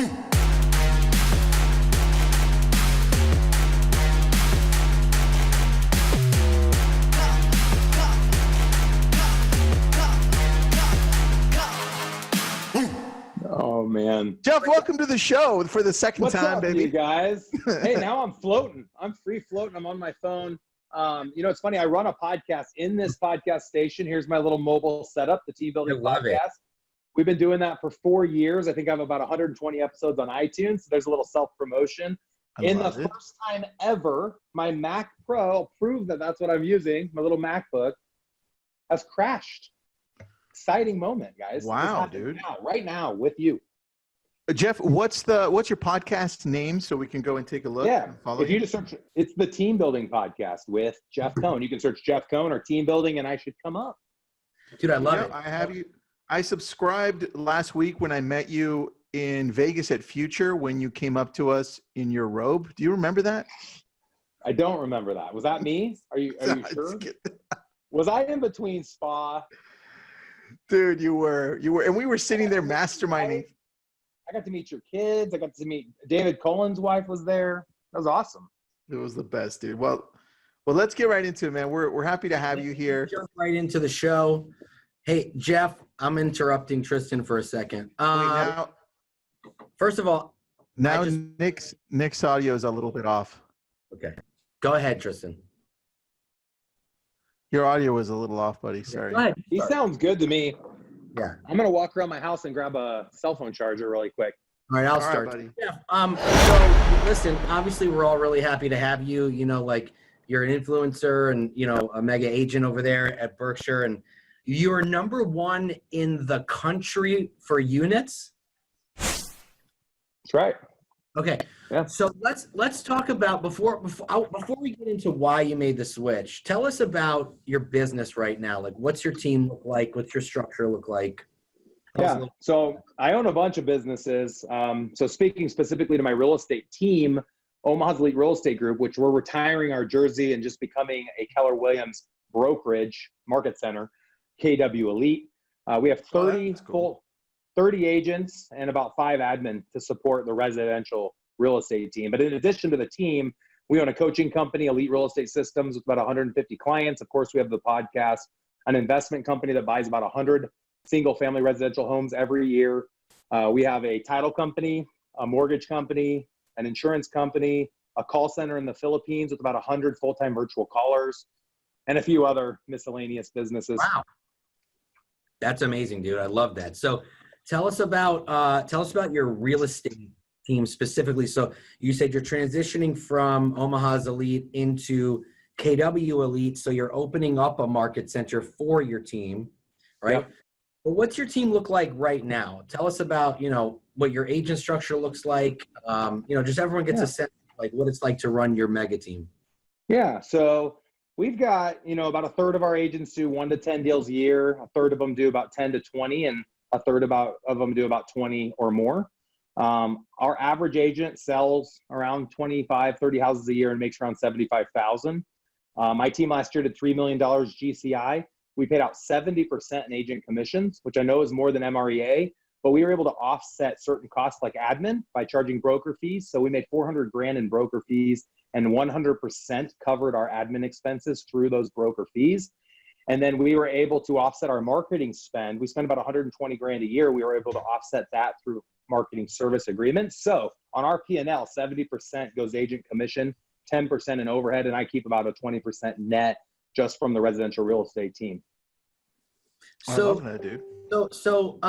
Oh man, Jeff, welcome to the show for the second What's time, up, baby. you guys? Hey, now I'm floating. I'm free floating. I'm on my phone. It's funny. I run a podcast in this podcast station. Here's my little mobile setup, the Team Building Podcast. We've been doing that for 4 years. I think I have about 120 episodes on iTunes. So there's a little self-promotion. In the first time ever, my Mac Pro, prove that that's what I'm using, my little MacBook, has crashed. Exciting moment, guys. Wow, dude. Right now with you. Jeff, what's your podcast name so we can go and take a look? Yeah, if you just search, it's the Team Building Podcast with Jeff Cohn. You can search Jeff Cohn or Team Building, and I should come up. Dude, I love it. I have you. I subscribed last week when I met you in Vegas at Future when you came up to us in your robe. Do you remember that? I don't remember that. Was that me? Are you sure? Was I in between spa? Dude, you were, and we were sitting there masterminding. I got to meet your kids. I got to meet David Cohen's wife was there. That was awesome. It was the best, dude. Well, let's get right into it, man. We're happy to have you here. Jump right into the show. Hey, Jeff, I'm interrupting Tristan for a second. First of all, now Nick's audio is a little bit off. Okay, go ahead, Tristan. Your audio was a little off, buddy. Sorry. Go ahead. He sounds good to me. Yeah. I'm gonna walk around my house and grab a cell phone charger really quick. All right, I'll start. Buddy. Yeah. So listen, obviously we're all really happy to have you. You know, like you're an influencer and a mega agent over there at Berkshire, and you're number one in the country for units. That's right. Okay. Yeah. So let's talk about before we get into why you made the switch. Tell us about your business right now. Like, what's your team look like? What's your structure look like? Yeah. So I own a bunch of businesses. So speaking specifically to my real estate team, Omaha's Elite Real Estate Group, which we're retiring our jersey and just becoming a Keller Williams brokerage market center, KW Elite. We have 30 agents and about 5 admin to support the residential real estate team. But in addition to the team, we own a coaching company, Elite Real Estate Systems, with about 150 clients. Of course, we have the podcast, an investment company that buys about 100 single-family residential homes every year. We have a title company, a mortgage company, an insurance company, a call center in the Philippines with about 100 full-time virtual callers, and a few other miscellaneous businesses. Wow. That's amazing, dude. I love that. So tell us about your real estate team specifically. So you said you're transitioning from Omaha's Elite into KW Elite. So you're opening up a market center for your team, right? Yep. But what's your team look like right now? Tell us about, what your agent structure looks like. Just everyone gets a sense of like what it's like to run your mega team. Yeah. So we've got, about a third of our agents do 1 to 10 deals a year. A third of them do about 10 to 20, and a third of them do about 20 or more. Our average agent sells around 25, 30 houses a year and makes around $75,000. My team last year did $3 million GCI. We paid out 70% in agent commissions, which I know is more than MREA, but we were able to offset certain costs like admin by charging broker fees. So we made $400,000 in broker fees, and 100% covered our admin expenses through those broker fees. And then we were able to offset our marketing spend. We spend about $120,000 a year. We were able to offset that through marketing service agreements. So on our P&L, 70% goes agent commission, 10% in overhead, and I keep about a 20% net just from the residential real estate team. So, I love that, dude. So,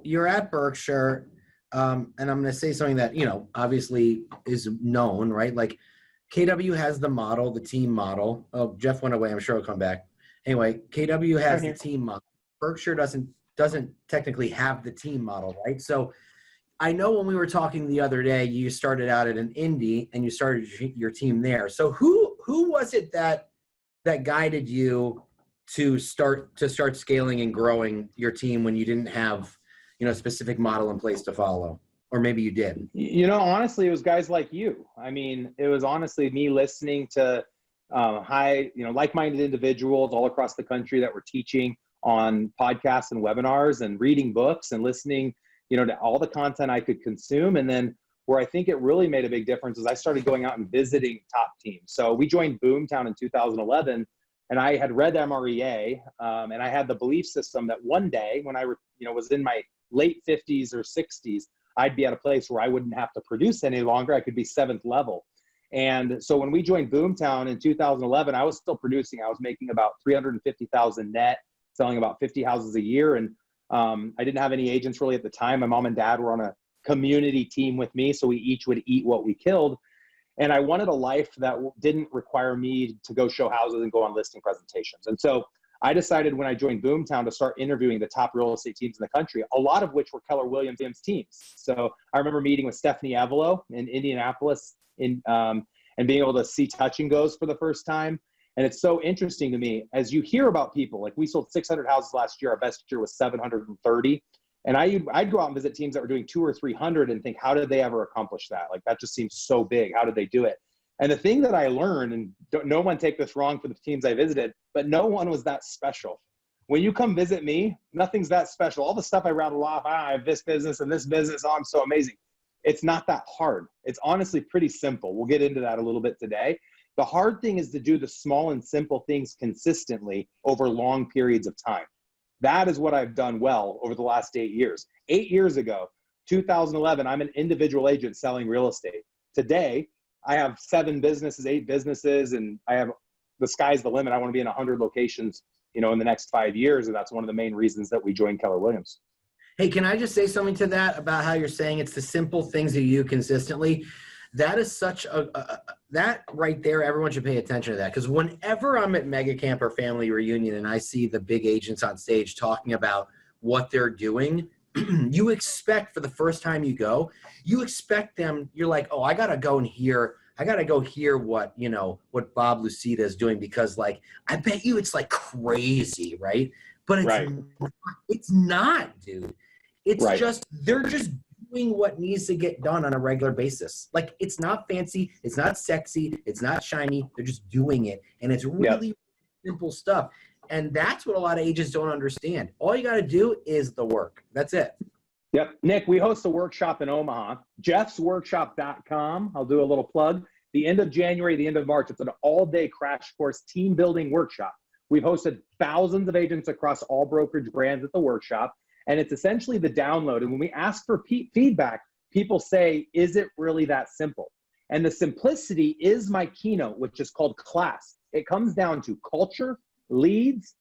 you're at Berkshire, and I'm going to say something that, obviously is known, right? Like KW has the model, the team model. Oh, Jeff went away. I'm sure he'll come back. Anyway, KW has the team model. Berkshire doesn't technically have the team model, right? So I know when we were talking the other day, you started out at an Indy and you started your team there. So who was it that guided you to start scaling and growing your team when you didn't have, a specific model in place to follow? Or maybe you did. Honestly, it was guys like you. I mean, it was honestly me listening to like-minded individuals all across the country that were teaching on podcasts and webinars and reading books and listening to all the content I could consume. And then where I think it really made a big difference is I started going out and visiting top teams. So we joined Boomtown in 2011, and I had read MREA, and I had the belief system that one day when I was in my late 50s or 60s, I'd be at a place where I wouldn't have to produce any longer. I could be 7th level. And so when we joined Boomtown in 2011, I was still producing. I was making about $350,000 net, selling about 50 houses a year. And I didn't have any agents really at the time. My mom and dad were on a community team with me, so we each would eat what we killed. And I wanted a life that didn't require me to go show houses and go on listing presentations. And so I decided when I joined Boomtown to start interviewing the top real estate teams in the country, a lot of which were Keller Williams teams. So I remember meeting with Stephanie Avelo in Indianapolis and being able to see touch and goes for the first time. And it's so interesting to me as you hear about people, like we sold 600 houses last year. Our best year was 730. And I'd go out and visit teams that were doing 200 or 300 and think, how did they ever accomplish that? Like, that just seems so big. How did they do it? And the thing that I learned, and no one take this wrong for the teams I visited, but no one was that special. When you come visit me, nothing's that special. All the stuff I rattle off, I have this business and this business, oh, I'm so amazing. It's not that hard. It's honestly pretty simple. We'll get into that a little bit today. The hard thing is to do the small and simple things consistently over long periods of time. That is what I've done well over the last 8 years. 8 years ago, 2011, I'm an individual agent selling real estate. Today, I have 7 businesses, 8 businesses, and the sky's the limit. I want to be in 100 locations, in the next 5 years. And that's one of the main reasons that we joined Keller Williams. Hey, can I just say something to that about how you're saying it's the simple things that you do consistently? That is such that right there, everyone should pay attention to that. Because whenever I'm at Mega Camp or Family Reunion and I see the big agents on stage talking about what they're doing, you expect for the first time you go, you expect them, you're like, oh, I got to go hear what Bob Lucida is doing because like, I bet you it's like crazy, right? But it's not, dude. It's just, they're just doing what needs to get done on a regular basis. Like, it's not fancy, it's not sexy, it's not shiny. They're just doing it. And it's really simple stuff. And that's what a lot of agents don't understand. All you got to do is the work. That's it. Yep. Nick, we host a workshop in Omaha, jeffsworkshop.com. I'll do a little plug. The end of January, the end of March, it's an all-day crash course team building workshop. We've hosted thousands of agents across all brokerage brands at the workshop. And it's essentially the download. And when we ask for feedback, people say, is it really that simple? And the simplicity is my keynote, which is called class. It comes down to culture, leads,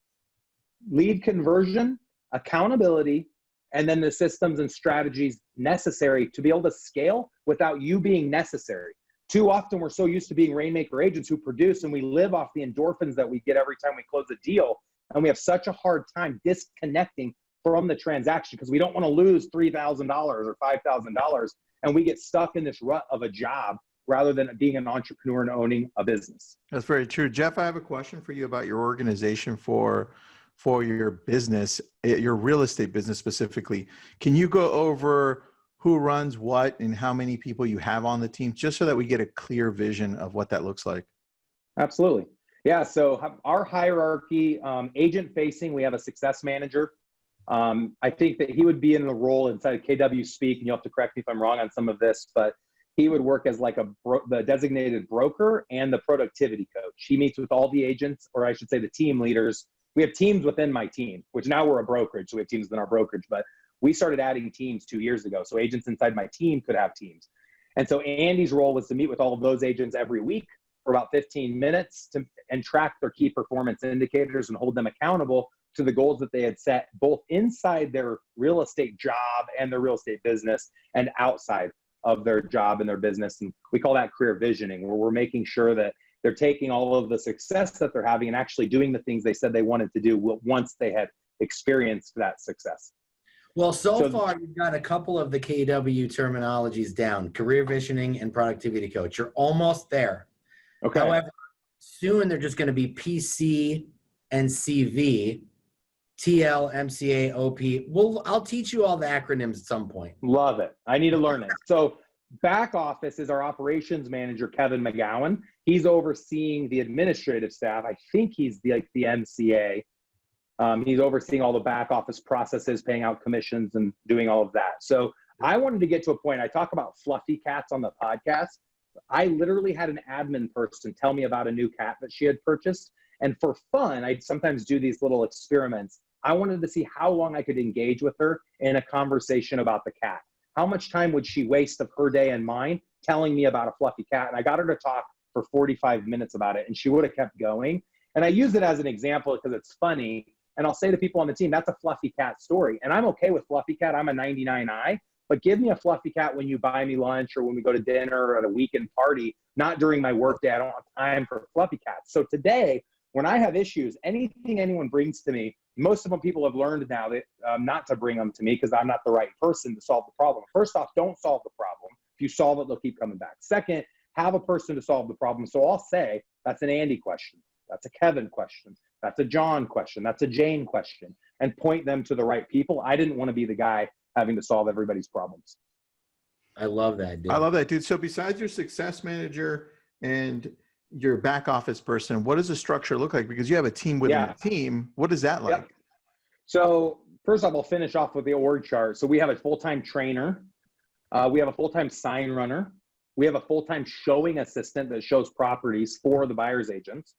lead conversion, accountability, and then the systems and strategies necessary to be able to scale without you being necessary. Too often we're so used to being rainmaker agents who produce and we live off the endorphins that we get every time we close a deal. And we have such a hard time disconnecting from the transaction because we don't want to lose $3,000 or $5,000. And we get stuck in this rut of a job rather than being an entrepreneur and owning a business. That's very true. Jeff, I have a question for you about your organization for your business, your real estate business specifically. Can you go over who runs what and how many people you have on the team, just so that we get a clear vision of what that looks like? Absolutely. Yeah. So our hierarchy, agent facing, we have a success manager. I think that he would be in the role inside of KW Speak, and you'll have to correct me if I'm wrong on some of this, but he would work as like the designated broker and the productivity coach. He meets with all the agents, or I should say the team leaders. We have teams within my team, which now we're a brokerage, so we have teams within our brokerage, but we started adding teams 2 years ago. So agents inside my team could have teams. And so Andy's role was to meet with all of those agents every week for about 15 minutes and track their key performance indicators and hold them accountable to the goals that they had set both inside their real estate job and their real estate business and outside of their job and their business. And we call that career visioning, where we're making sure that they're taking all of the success that they're having and actually doing the things they said they wanted to do once they had experienced that success. Well, so far you've got a couple of the KW terminologies down: career visioning and productivity coach. You're almost there. Okay. However, soon they're just going to be PC and CV, TL, MCA, OP. Well, I'll teach you all the acronyms at some point. Love it. I need to learn it. So back office is our operations manager, Kevin McGowan. He's overseeing the administrative staff. I think he's the MCA. He's overseeing all the back office processes, paying out commissions and doing all of that. So I wanted to get to a point. I talk about fluffy cats on the podcast. I literally had an admin person tell me about a new cat that she had purchased. And for fun, I'd sometimes do these little experiments. I wanted to see how long I could engage with her in a conversation about the cat. How much time would she waste of her day and mine telling me about a fluffy cat? And I got her to talk for 45 minutes about it, and she would have kept going. And I use it as an example because it's funny. And I'll say to people on the team, that's a fluffy cat story. And I'm okay with fluffy cat. I'm a 99i. But give me a fluffy cat when you buy me lunch or when we go to dinner or at a weekend party, not during my work day. I don't have time for fluffy cats. So today, when I have issues, anything anyone brings to me, most of them people have learned now that not to bring them to me because I'm not the right person to solve the problem. First off, don't solve the problem. If you solve it, they'll keep coming back. Second, have a person to solve the problem. So I'll say, that's an Andy question. That's a Kevin question. That's a John question. That's a Jane question. And point them to the right people. I didn't want to be the guy having to solve everybody's problems. I love that, dude. I love that, dude. So besides your success manager and your back office person, what does the structure look like? Because you have a team within a team. What is that like? Yep. So first off, I'll finish off with the org chart. So we have a full-time trainer. We have a full-time sign runner. We have a full-time showing assistant that shows properties for the buyer's agents.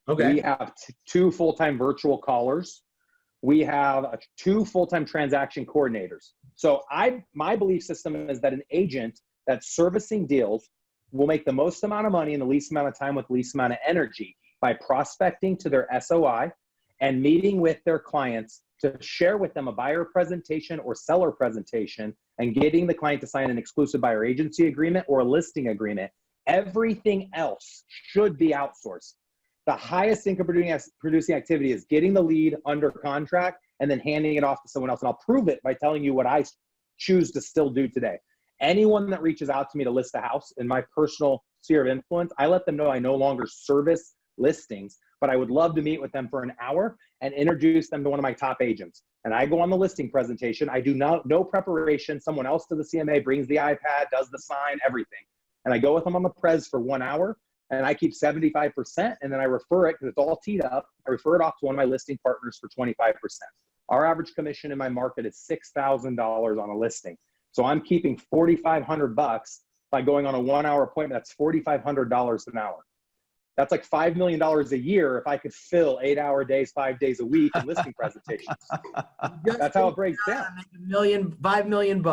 Okay. We have two full-time virtual callers. We have two full-time transaction coordinators. So my belief system is that an agent that's servicing deals will make the most amount of money in the least amount of time with the least amount of energy by prospecting to their SOI and meeting with their clients to share with them a buyer presentation or seller presentation and getting the client to sign an exclusive buyer agency agreement or a listing agreement. Everything else should be outsourced. The highest income producing activity is getting the lead under contract and then handing it off to someone else. And I'll prove it by telling you what I choose to still do today. Anyone that reaches out to me to list a house in my personal sphere of influence, I let them know I no longer service listings, but I would love to meet with them for an hour and introduce them to one of my top agents. And I go on the listing presentation. I do no preparation. Someone else to the CMA brings the iPad, does the sign, everything. And I go with them on the pres for 1 hour. And I keep 75%, and then I refer it, because it's all teed up, I refer it off to one of my listing partners for 25%. Our average commission in my market is $6,000 on a listing. So I'm keeping $4,500 by going on a 1 hour appointment. That's $4,500 an hour. That's like $5 million a year if I could fill 8-hour days, 5 days a week in listing presentations. That's how it breaks down. $5 million,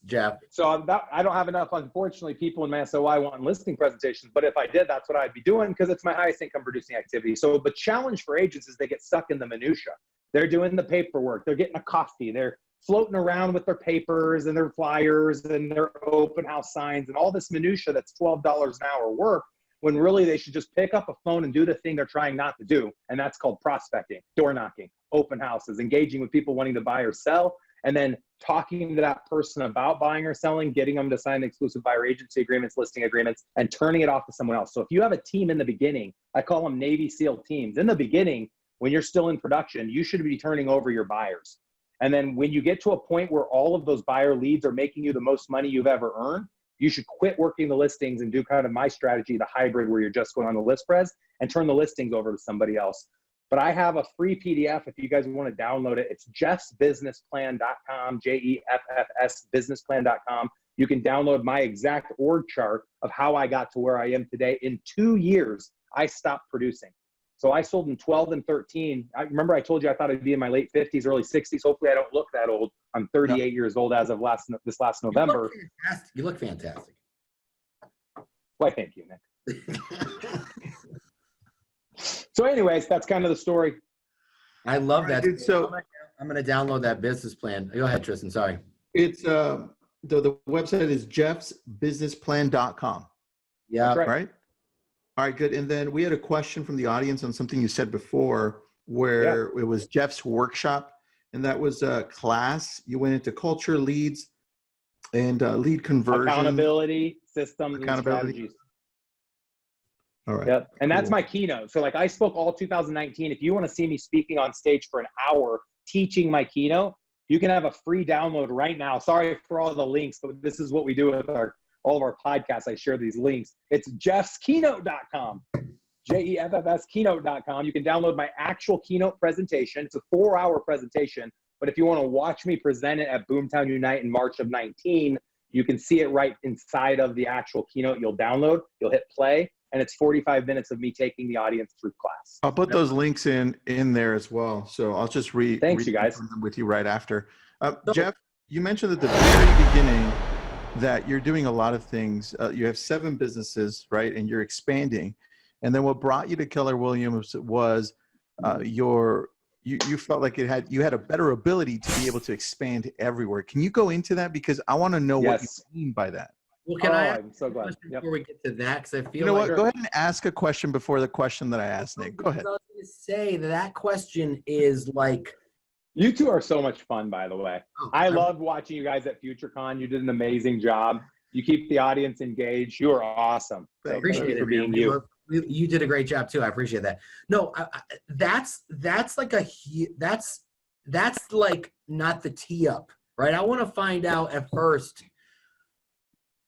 Jeff. So I don't have enough, unfortunately, people in my SOI wanting listing presentations. But if I did, that's what I'd be doing because it's my highest income producing activity. So the challenge for agents is they get stuck in the minutia. They're doing the paperwork. They're getting a coffee. They're floating around with their papers and their flyers and their open house signs and all this minutia that's $12 an hour work, when really they should just pick up a phone and do the thing they're trying not to do. And that's called prospecting, door knocking, open houses, engaging with people wanting to buy or sell, and then talking to that person about buying or selling, getting them to sign exclusive buyer agency agreements, listing agreements, and turning it off to someone else. So if you have a team in the beginning, I call them Navy SEAL teams. In the beginning, when you're still in production, you should be turning over your buyers. And then when you get to a point where all of those buyer leads are making you the most money you've ever earned, you should quit working the listings and do kind of my strategy, the hybrid, where you're just going on the list pres and turn the listings over to somebody else. But I have a free PDF if you guys want to download it. It's jeffsbusinessplan.com, JEFFS businessplan.com. You can download my exact org chart of how I got to where I am today. In 2 years, I stopped producing. So I sold in 12 and 13. I remember I told you I thought I'd be in my late 50s, early 60s. Hopefully I don't look that old. I'm 38 years old as of this last November. You look fantastic. Why, thank you, Nick. So anyways, that's kind of the story. I love that. Dude, so I'm going to download that business plan. Go ahead, Tristan. Sorry. it's the website is jeffsbusinessplan.com. Yeah. That's Right. All right, good. And then we had a question from the audience on something you said before, where it was Jeff's workshop, and that was a class. You went into culture, leads, and lead conversion. Accountability, systems, Accountability. and strategies. All right. Yep. And that's Cool. my keynote. So like I spoke all 2019. If you want to see me speaking on stage for an hour teaching my keynote, you can have a free download right now. Sorry for all the links, but this is what we do with all of our podcasts. I share these links. It's jeffskeynote.com. JEFFS keynote.com. You can download my actual keynote presentation. It's a 4-hour presentation, but if you want to watch me present it at Boomtown Unite in March of 19, you can see it right inside of the actual keynote. You'll download, you'll hit play, and it's 45 minutes of me taking the audience through class. I'll put those links in there as well. So I'll just Thanks, you guys. them with you right after. Jeff, you mentioned at the very beginning that you're doing a lot of things. You have 7 businesses, right? And you're expanding. And then what brought you to Keller Williams was you felt like you had a better ability to be able to expand everywhere. Can you go into that? Because I want to know what you mean by that. Well, can I ask I'm so glad. before we get to that? Because I feel You know like what? Go ahead and ask a question before the question that I asked, Nick. Go ahead. I was going to say that question is like. You two are so much fun, by the way. I loved watching you guys at FutureCon. You did an amazing job. You keep the audience engaged. You are awesome. I appreciate it for being man. you. You did a great job too. I appreciate that. No, that's like that's like not the tee up, right? I want to find out at first.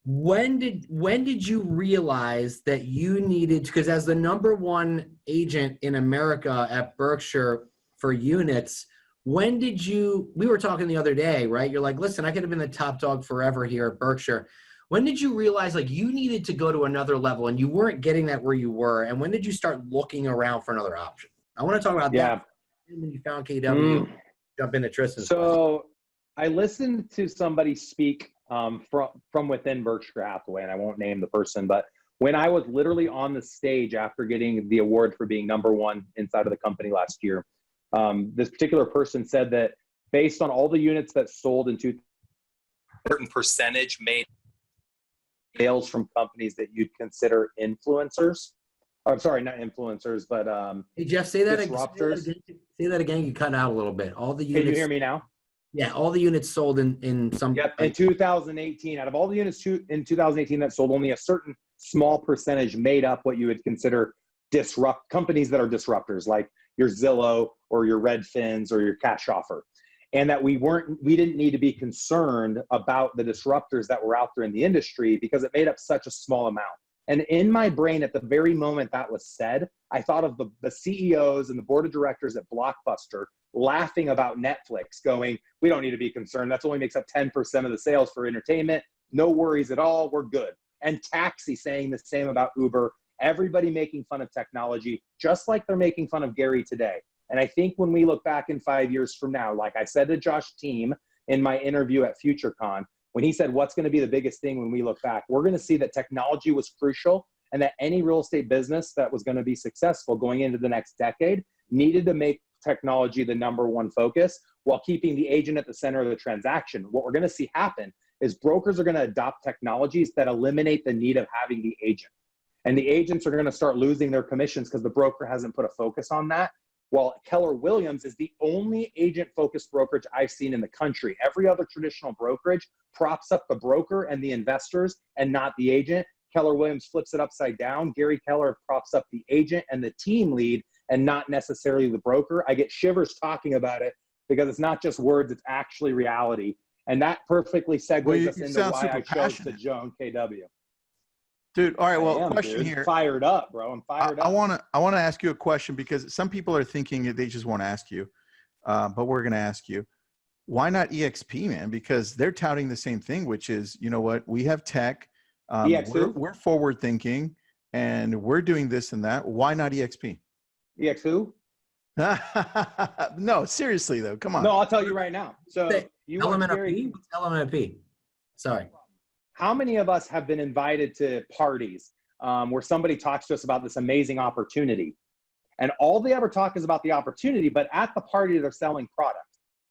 When did you realize that you needed, because as the #1 agent in America at Berkshire for units, when did you, we were talking the other day, right? You're like, listen, I could have been the top dog forever here at Berkshire. When did you realize like you needed to go to another level and you weren't getting that where you were? And when did you start looking around for another option? I want to talk about that. When you found KW, jump into Tristan. So I listened to somebody speak from within Berkshire Hathaway, and I won't name the person, but when I was literally on the stage after getting the award for being #1 inside of the company last year, this particular person said that based on all the units that sold in a certain percentage made sales from companies that you'd consider influencers. I'm sorry, not influencers, but hey Jeff, say that disruptors. Again. Say that again. You cut out a little bit. All the units. Can you hear me now? Yeah, all the units sold in some. Yep. In 2018, out of all the units in 2018 that sold, only a certain small percentage made up what you would consider companies that are disruptors, like your Zillow or your Redfins or your Cash Offer. And that we didn't need to be concerned about the disruptors that were out there in the industry because it made up such a small amount. And in my brain, at the very moment that was said, I thought of the CEOs and the board of directors at Blockbuster laughing about Netflix, going, we don't need to be concerned. That only makes up 10% of the sales for entertainment. No worries at all. We're good. And Taxi saying the same about Uber. Everybody making fun of technology, just like they're making fun of Gary today. And I think when we look back in 5 years from now, like I said to Josh Team in my interview at FutureCon, when he said, what's going to be the biggest thing when we look back, we're going to see that technology was crucial and that any real estate business that was going to be successful going into the next decade needed to make technology the #1 focus while keeping the agent at the center of the transaction. What we're going to see happen is brokers are going to adopt technologies that eliminate the need of having the agent. And the agents are going to start losing their commissions because the broker hasn't put a focus on that. While Keller Williams is the only agent-focused brokerage I've seen in the country. Every other traditional brokerage props up the broker and the investors and not the agent. Keller Williams flips it upside down. Gary Keller props up the agent and the team lead and not necessarily the broker. I get shivers talking about it because it's not just words, it's actually reality. And that perfectly segues us into why I chose to join KW. Dude, all right, well, question here. Fired up, bro. I'm fired up. I want to ask you a question because some people are thinking they just want to ask you, but we're going to ask you. Why not EXP, man? Because they're touting the same thing, which is, you know what? We have tech. We're forward thinking, and we're doing this and that. Why not EXP? EX who? No, seriously, though. Come on. No, I'll tell you right now. So you Element of P? What's Element of P? Sorry. How many of us have been invited to parties where somebody talks to us about this amazing opportunity? And all they ever talk is about the opportunity, but at the party, they're selling product.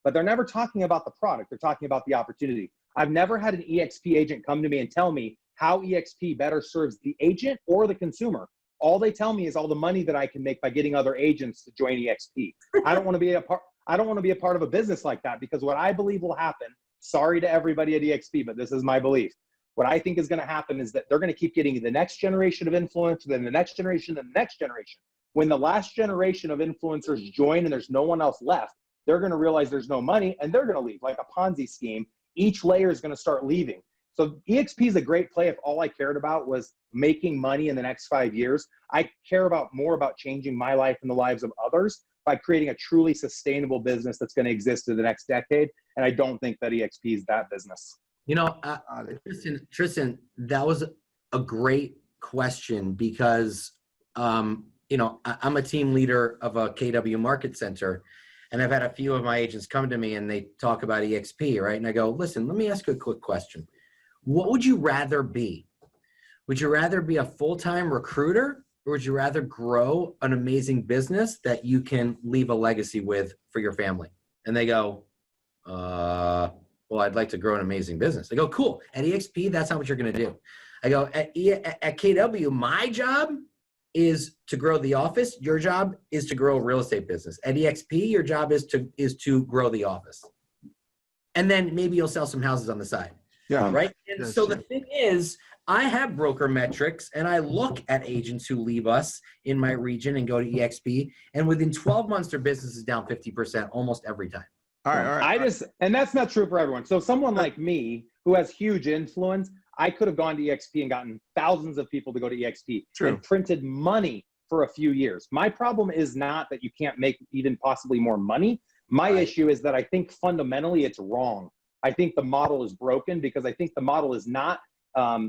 But they're never talking about the product. They're talking about the opportunity. I've never had an EXP agent come to me and tell me how EXP better serves the agent or the consumer. All they tell me is all the money that I can make by getting other agents to join EXP. I don't want to be a part of a business like that, because what I believe will happen, sorry to everybody at EXP, but this is my belief. What I think is going to happen is that they're going to keep getting the next generation of influencers, then the next generation, then the next generation. When the last generation of influencers join and there's no one else left, they're going to realize there's no money and they're going to leave like a Ponzi scheme. Each layer is going to start leaving. So EXP is a great play if all I cared about was making money in the next 5 years. I care more about changing my life and the lives of others by creating a truly sustainable business that's going to exist in the next decade. And I don't think that EXP is that business. You know, Tristan, that was a great question because, you know, I'm a team leader of a KW Market Center, and I've had a few of my agents come to me and they talk about EXP, right? And I go, listen, let me ask you a quick question. What would you rather be? Would you rather be a full-time recruiter, or would you rather grow an amazing business that you can leave a legacy with for your family? And they go, well, I'd like to grow an amazing business. I go, cool. At EXP, that's not what you're going to do. I go, at KW, my job is to grow the office. Your job is to grow a real estate business. At EXP, your job is to grow the office. And then maybe you'll sell some houses on the side. Yeah. Right. And so the thing is, I have broker metrics and I look at agents who leave us in my region and go to EXP. And within 12 months, their business is down 50% almost every time. All right. And that's not true for everyone. So someone like me who has huge influence, I could have gone to EXP and gotten thousands of people to go to EXP and printed money for a few years. My problem is not that you can't make even possibly more money. My issue is that I think fundamentally it's wrong. I think the model is broken because I think the model is not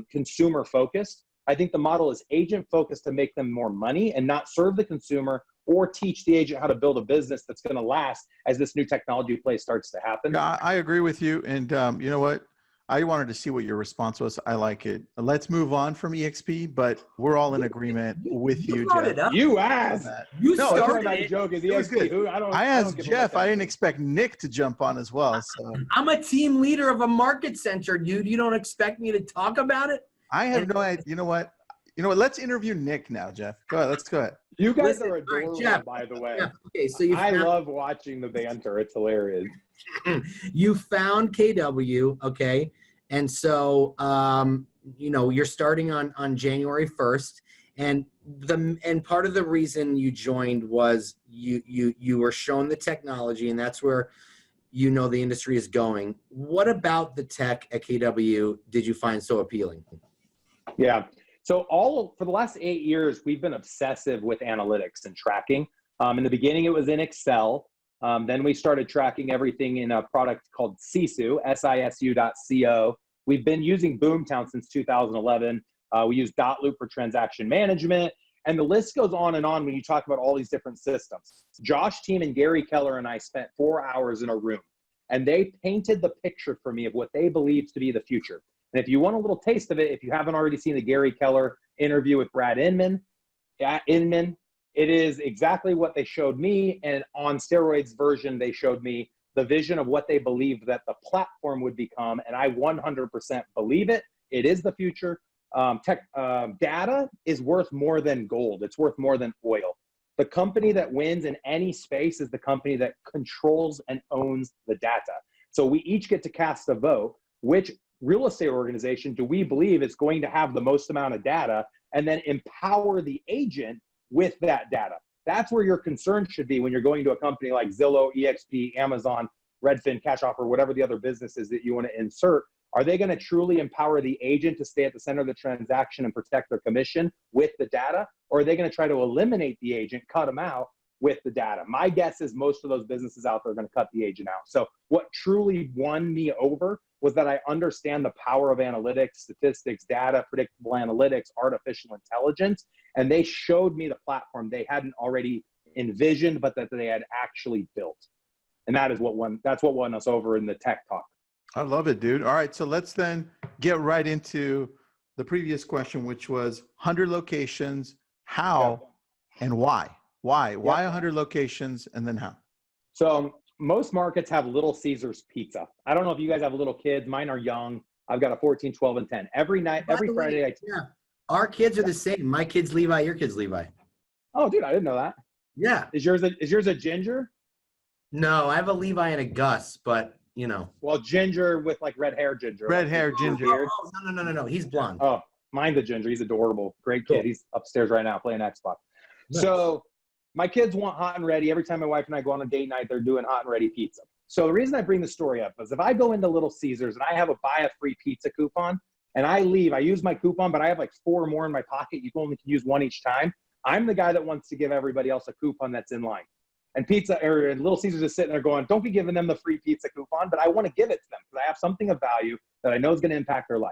consumer focused. I think the model is agent focused to make them more money and not serve the consumer or teach the agent how to build a business that's going to last as this new technology play starts to happen. Yeah, I agree with you. And you know what? I wanted to see what your response was. I like it. Let's move on from EXP, but we're all in agreement with you, Jeff. You asked. You started that joke is EXP. I asked Jeff. I didn't expect Nick to jump on as well. So I'm a team leader of a market center, dude. You don't expect me to talk about it? I have no idea. You know what? Let's interview Nick now, Jeff. Go ahead. Let's go ahead. You guys are adorable, Jeff, by the way. Jeff, okay, so I love watching the banter. It's hilarious. You found KW, okay? And so, you're starting on January 1st, and part of the reason you joined was you were shown the technology, and that's where the industry is going. What about the tech at KW did you find so appealing? Yeah. So for the last 8 years, we've been obsessive with analytics and tracking. In the beginning, it was in Excel. Then we started tracking everything in a product called Sisu, sisu.co. We've been using Boomtown since 2011. We use Dotloop for transaction management. And the list goes on and on when you talk about all these different systems. Josh Team and Gary Keller and I spent 4 hours in a room, and they painted the picture for me of what they believed to be the future. And if you want a little taste of it, if you haven't already seen the Gary Keller interview with Brad Inman, it is exactly what they showed me. And on steroids version, they showed me the vision of what they believed that the platform would become. And I 100% believe it. It is the future. Data is worth more than gold. It's worth more than oil. The company that wins in any space is the company that controls and owns the data. So we each get to cast a vote. Which real estate organization do we believe is going to have the most amount of data, and then empower the agent with that data? That's where your concern should be when you're going to a company like Zillow, EXP, Amazon, Redfin, Cash Offer, whatever the other businesses that you want to insert. Are they going to truly empower the agent to stay at the center of the transaction and protect their commission with the data? Or are they going to try to eliminate the agent, cut them out with the data? My guess is most of those businesses out there are going to cut the agent out. So what truly won me over was that I understand the power of analytics, statistics, data, predictable analytics, artificial intelligence, and they showed me the platform they hadn't already envisioned, but that they had actually built. And that's what won us over in the tech talk. I love it, dude. All right, so let's then get right into the previous question, which was 100 locations, how and why? Why 100 locations, and then how? So most markets have Little Caesars pizza. I don't know if you guys have little kids. Mine are young. I've got a 14, 12, and 10. Every night, every Friday. Our kids are the same. My kid's Levi, your kid's Levi. Oh, dude, I didn't know that. Yeah. Is yours a ginger? No, I have a Levi and a Gus, but Well, ginger with like red hair ginger. Red hair ginger. Oh, no. He's blonde. Oh, mine's a ginger. He's adorable. Great kid. Cool. He's upstairs right now playing Xbox. Nice. So my kids want hot and ready. Every time my wife and I go on a date night, they're doing hot and ready pizza. So the reason I bring the story up is if I go into Little Caesars and I have a buy a free pizza coupon and I leave, I use my coupon, but I have like 4 more in my pocket. You only can use 1 each time. I'm the guy that wants to give everybody else a coupon that's in line. And Little Caesars is sitting there going, don't be giving them the free pizza coupon, but I want to give it to them because I have something of value that I know is going to impact their life.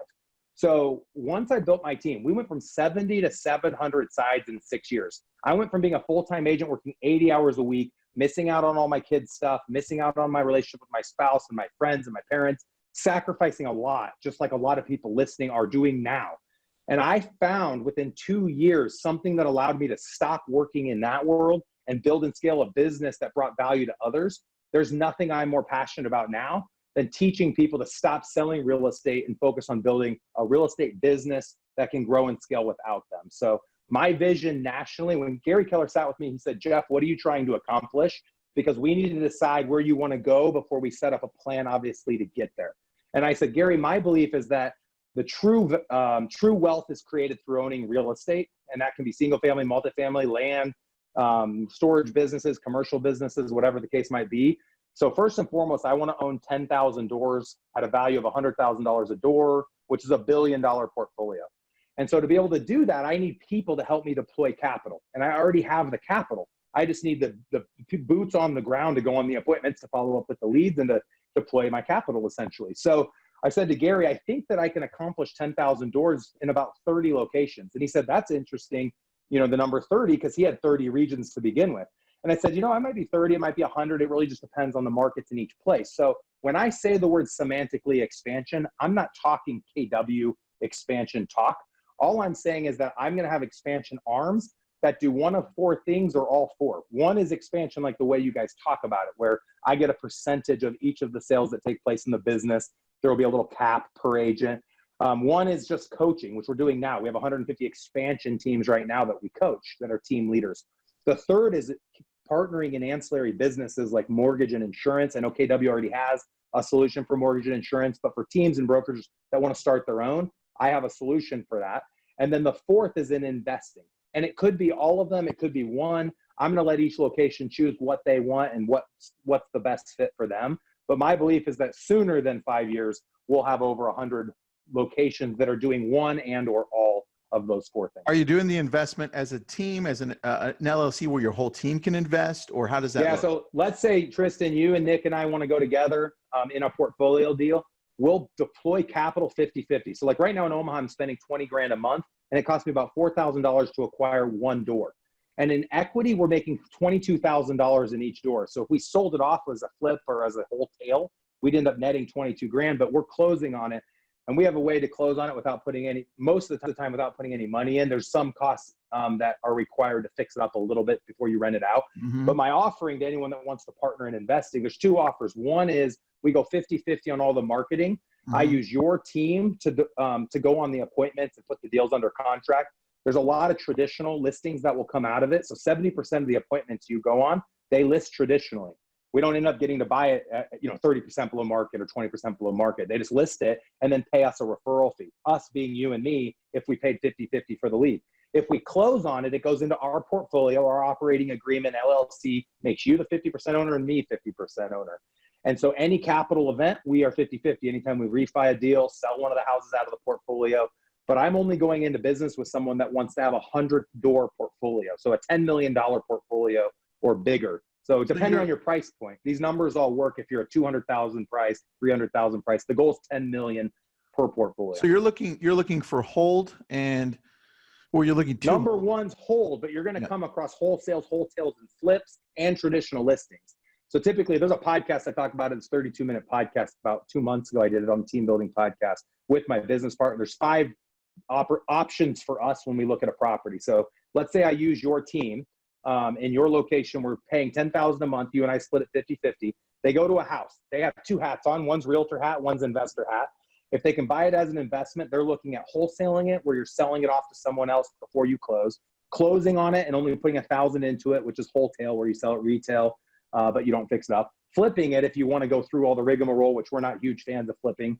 So once I built my team, we went from 70 to 700 sides in 6 years. I went from being a full-time agent working 80 hours a week, missing out on all my kids' stuff, missing out on my relationship with my spouse and my friends and my parents, sacrificing a lot, just like a lot of people listening are doing now. And I found within 2 years something that allowed me to stop working in that world and build and scale a business that brought value to others. There's nothing I'm more passionate about now than teaching people to stop selling real estate and focus on building a real estate business that can grow and scale without them. So my vision nationally, when Gary Keller sat with me, he said, Jeff, what are you trying to accomplish? Because we need to decide where you want to go before we set up a plan, obviously, to get there. And I said, Gary, my belief is that the true wealth is created through owning real estate. And that can be single family, multifamily, land, storage businesses, commercial businesses, whatever the case might be. So first and foremost, I want to own 10,000 doors at a value of $100,000 a door, which is $1 billion portfolio. And so to be able to do that, I need people to help me deploy capital. And I already have the capital. I just need the boots on the ground to go on the appointments, to follow up with the leads, and to deploy my capital, essentially. So I said to Gary, I think that I can accomplish 10,000 doors in about 30 locations. And he said, that's interesting, the number 30, because he had 30 regions to begin with. And I said, I might be 30, it might be 100. It really just depends on the markets in each place. So when I say the word semantically expansion, I'm not talking KW expansion talk. All I'm saying is that I'm going to have expansion arms that do one of 4 things or all 4. One is expansion like the way you guys talk about it, where I get a percentage of each of the sales that take place in the business. There will be a little cap per agent. One is just coaching, which we're doing now. We have 150 expansion teams right now that we coach, that are team leaders. The third is partnering in ancillary businesses like mortgage and insurance. I know KW already has a solution for mortgage and insurance, but for teams and brokers that want to start their own, I have a solution for that. And then the fourth is in investing. And it could be all of them. It could be one. I'm going to let each location choose what they want and what's the best fit for them. But my belief is that sooner than 5 years, we'll have over 100 locations that are doing one and or all of those 4 things. Are you doing the investment as a team, as an LLC where your whole team can invest, or how does that look? So let's say, Tristan, you and Nick and I want to go together in a portfolio deal. We'll deploy capital 50-50. So like right now in Omaha, I'm spending 20 grand a month, and it costs me about $4,000 to acquire 1 door. And in equity, we're making $22,000 in each door. So if we sold it off as a flip or as a whole tail, we'd end up netting 22 grand, but we're closing on it. And we have a way to close on it without putting most of the time without putting any money in. There's some costs that are required to fix it up a little bit before you rent it out. Mm-hmm. But my offering to anyone that wants to partner in investing, there's 2 offers. One is we go 50-50 on all the marketing. Mm-hmm. I use your team to go on the appointments and put the deals under contract. There's a lot of traditional listings that will come out of it. So 70% of the appointments you go on, they list traditionally. We don't end up getting to buy it at 30% below market or 20% below market. They just list it and then pay us a referral fee, us being you and me, if we paid 50-50 for the lead. If we close on it, it goes into our portfolio. Our operating agreement, LLC, makes you the 50% owner and me 50% owner. And so any capital event, we are 50-50. Anytime we refi a deal, sell one of the houses out of the portfolio. But I'm only going into business with someone that wants to have a 100-door portfolio. So a $10 million portfolio or bigger. So depending on your price point, these numbers all work if you're a 200,000 price, 300,000 price. The goal is 10 million per portfolio. So you're looking for hold, and you're looking to number one's hold, but you're going to come across wholesales, and flips, and traditional listings. So typically, there's a podcast I talked about. It's a 32-minute podcast. About 2 months ago, I did it on the Team Building Podcast with my business partner. There's 5 options for us when we look at a property. So let's say I use your team. In your location, we're paying $10,000 a month. You and I split it 50-50. They go to a house. They have 2 hats on. One's realtor hat, one's investor hat. If they can buy it as an investment, they're looking at wholesaling it, where you're selling it off to someone else before you close, closing on it and only putting $1,000 into it, which is wholesale, where you sell it retail, but you don't fix it up. Flipping it, if you want to go through all the rigmarole, which we're not huge fans of flipping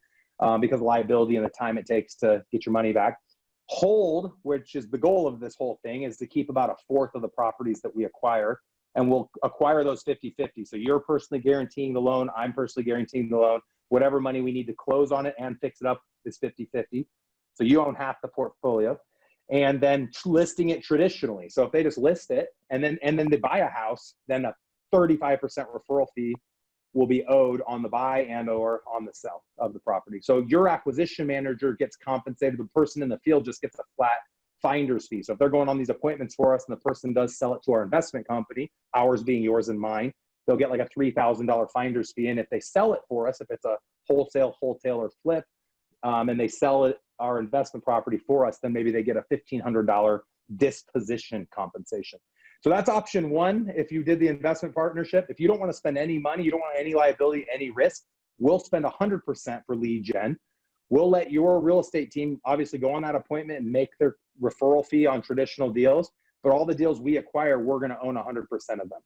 because of liability and the time it takes to get your money back. Hold, which is the goal of this whole thing, is to keep about 1/4 of the properties that we acquire and we'll acquire those 50-50. So you're personally guaranteeing the loan. I'm personally guaranteeing the loan. Whatever money we need to close on it and fix it up is 50-50. So you own half the portfolio, and then listing it traditionally. So if they just list it and then they buy a house, then a 35% referral fee will be owed on the buy and or on the sell of the property. So your acquisition manager gets compensated. The person in the field just gets a flat finder's fee. So if they're going on these appointments for us and the person does sell it to our investment company, ours being yours and mine, they'll get like a $3,000 finder's fee. And if they sell it for us, if it's a wholesale, or flip, and they sell it, our investment property for us, then maybe they get a $1,500 disposition compensation. So that's option one. If you did the investment partnership, if you don't want to spend any money, you don't want any liability, any risk, we'll spend 100% for lead gen. We'll let your real estate team obviously go on that appointment and make their referral fee on traditional deals. But all the deals we acquire, we're going to own 100% of them.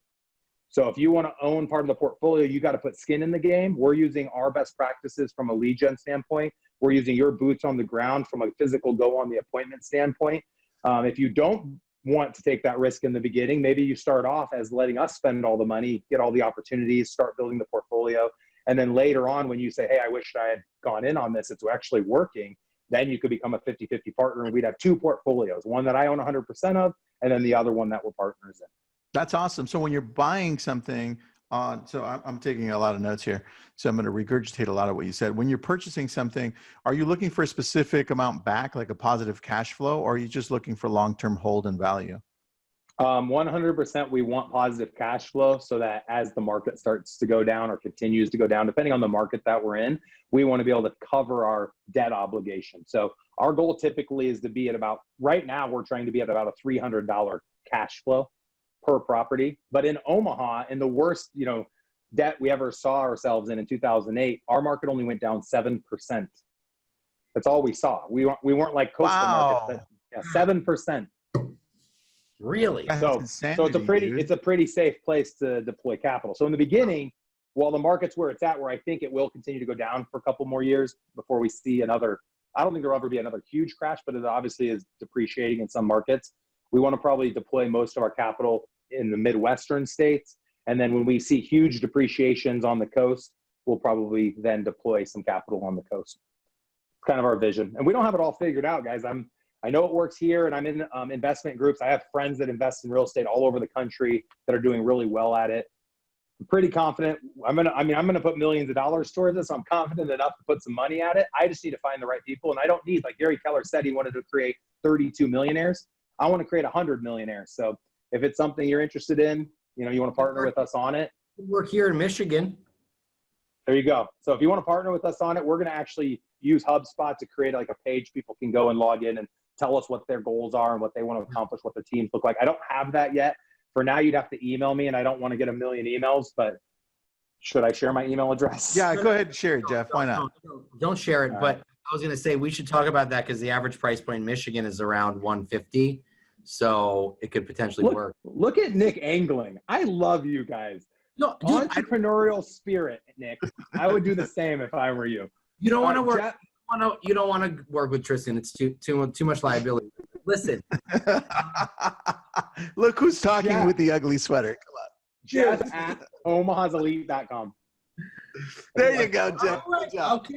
So if you want to own part of the portfolio, you got to put skin in the game. We're using our best practices from a lead gen standpoint. We're using your boots on the ground from a physical go on the appointment standpoint. If you don't want to take that risk in the beginning, maybe you start off as letting us spend all the money, get all the opportunities, start building the portfolio. And then later on, when you say, hey, I wish I had gone in on this, it's actually working, then you could become a 50-50 partner. And we'd have two portfolios, one that I own 100% of, and then the other one that we're partners in. That's awesome. So when you're buying something on, so I'm taking a lot of notes here, so I'm going to regurgitate a lot of what you said. When you're purchasing something, are you looking for a specific amount back, like a positive cash flow, or are you just looking for long-term hold and value? 100% we want positive cash flow so that as the market starts to go down or continues to go down, depending on the market that we're in, we want to be able to cover our debt obligation. So our goal typically is to be at about, right now we're trying to be at about a $300 cash flow per property. But in Omaha, in the worst, debt we ever saw ourselves in 2008, our market only went down 7%. That's all we saw. We weren't like coastal markets. Yeah, 7%. Really? So it's a pretty safe place to deploy capital. So in the beginning, while the market's where it's at, where I think it will continue to go down for a couple more years before we see another, I don't think there'll ever be another huge crash, but it obviously is depreciating in some markets. We want to probably deploy most of our capital in the Midwestern states. And then when we see huge depreciations on the coast, we'll probably then deploy some capital on the coast. It's kind of our vision. And we don't have it all figured out, guys. I know it works here, and I'm in investment groups. I have friends that invest in real estate all over the country that are doing really well at it. I'm pretty confident. I'm gonna put millions of dollars towards this. So I'm confident enough to put some money at it. I just need to find the right people, and I don't need, like Gary Keller said, he wanted to create 32 millionaires. I want to create 100 millionaires. So if it's something you're interested in, you want to partner with us on it. We're here in Michigan. There you go. So if you want to partner with us on it, we're going to actually use HubSpot to create like a page people can go and log in and tell us what their goals are and what they want to accomplish, what their teams look like. I don't have that yet. For now, you'd have to email me, and I don't want to get a million emails, but should I share my email address? Yeah, go ahead and share it, Jeff. Why not? Don't share it, but I was going to say we should talk about that because the average price point in Michigan is around 150. So it could potentially work. Look at Nick angling. I love you guys. No, dude, entrepreneurial spirit, Nick. I would do the same if I were you. You don't want to work. You don't want to work with Tristan. It's too much liability. Listen. Look who's talking with the ugly sweater. Come on. Jeff at omahaselite.com. There you go, Jeff. Okay,